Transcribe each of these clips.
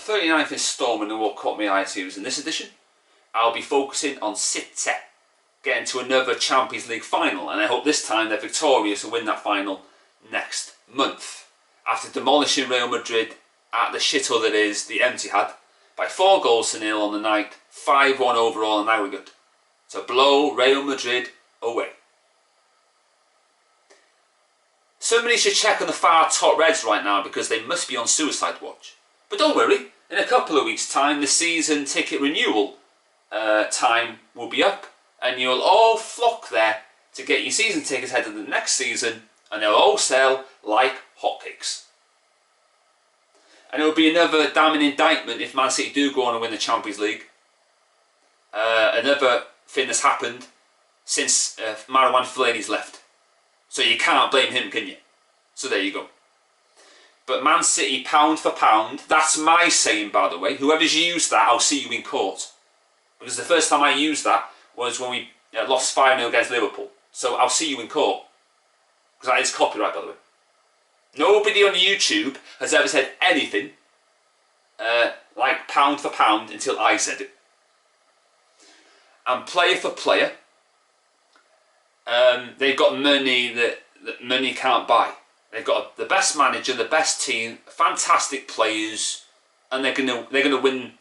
39th instalment of what caught my eye series in this edition, I'll be focusing on City getting to another Champions League final, and I hope this time they're victorious and win that final next month. After demolishing Real Madrid at the shithole that is the Etihad by 4-0 on the night, 5-1 overall in aggregate, to blow Real Madrid away. Somebody should check on the far top Reds right now because they must be on suicide watch. But don't worry, in a couple of weeks' time the season ticket renewal time will be up and you'll all flock there to get your season tickets ahead of the next season, and they'll all sell like hotcakes. And it will be another damning indictment if Man City do go on and win the Champions League. Another thing that's happened since Marouane Fellaini's left. So you can't blame him, can you? So there you go. But Man City, pound for pound, that's my saying, by the way. Whoever's used that, I'll see you in court. Because the first time I used that was when we lost 5-0 against Liverpool. So I'll see you in court. Because that is copyright, by the way. Nobody on YouTube has ever said anything like pound for pound until I said it. And player for player, they've got money that money can't buy. They've got the best manager, the best team, fantastic players, and they're gonna win,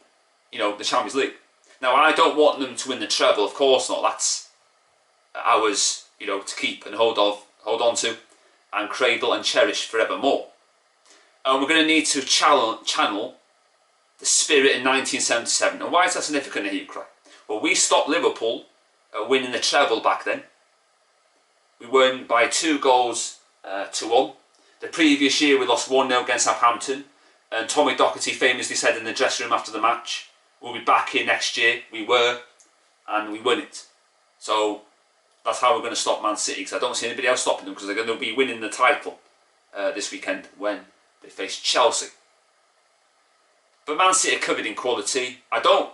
the Champions League. Now I don't want them to win the treble, of course not. That's ours, to keep and hold on to, and cradle and cherish forevermore. And we're going to need to channel the spirit in 1977. And why is that significant, I hear you cry? Well, we stopped Liverpool winning the treble back then. We won by 2-1. The previous year we lost 1-0 against Southampton, and Tommy Docherty famously said in the dressing room after the match, we'll be back here next year. We were, and we won it. So that's how we're going to stop Man City, because I don't see anybody else stopping them, because they're going to be winning the title this weekend when they face Chelsea. But Man City are covered in quality. I don't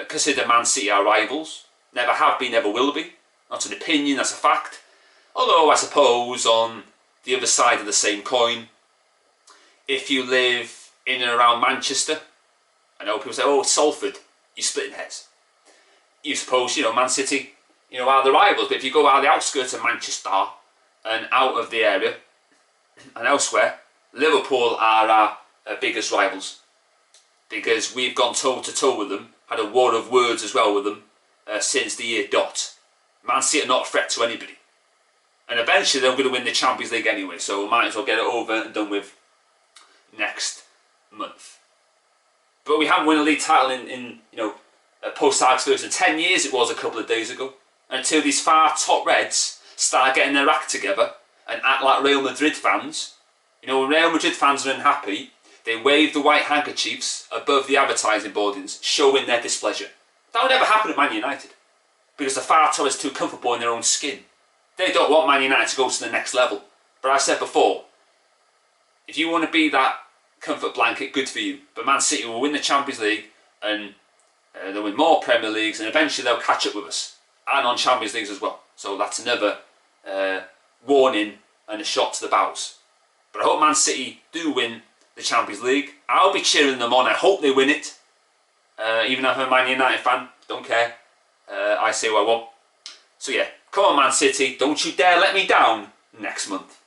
consider Man City our rivals. Never have been, never will be. Not an opinion, that's a fact. Although I suppose on the other side of the same coin, if you live in and around Manchester, I know people say, oh, it's Salford, you're splitting hairs. You suppose, Man City, are the rivals, but if you go out of the outskirts of Manchester and out of the area and elsewhere, Liverpool are our biggest rivals, because we've gone toe to toe with them, had a war of words as well with them since the year dot. Man City are not a threat to anybody, and eventually they're going to win the Champions League anyway, so we might as well get it over and done with next month. But we haven't won a league title in post-Ajax Ferguson. 10 years it was a couple of days ago. Until these far top Reds start getting their act together and act like Real Madrid fans. When Real Madrid fans are unhappy, they wave the white handkerchiefs above the advertising boardings, showing their displeasure. That would never happen at Man United, because the far top is too comfortable in their own skin. They don't want Man United to go to the next level. But I said before, if you want to be that comfort blanket, good for you. But Man City will win the Champions League, and they'll win more Premier Leagues, and eventually they'll catch up with us. And on Champions Leagues as well. So that's another warning and a shot to the bows. But I hope Man City do win the Champions League. I'll be cheering them on. I hope they win it. Even if I'm a Man United fan, don't care. I say what I want. So yeah, come on Man City, don't you dare let me down next month.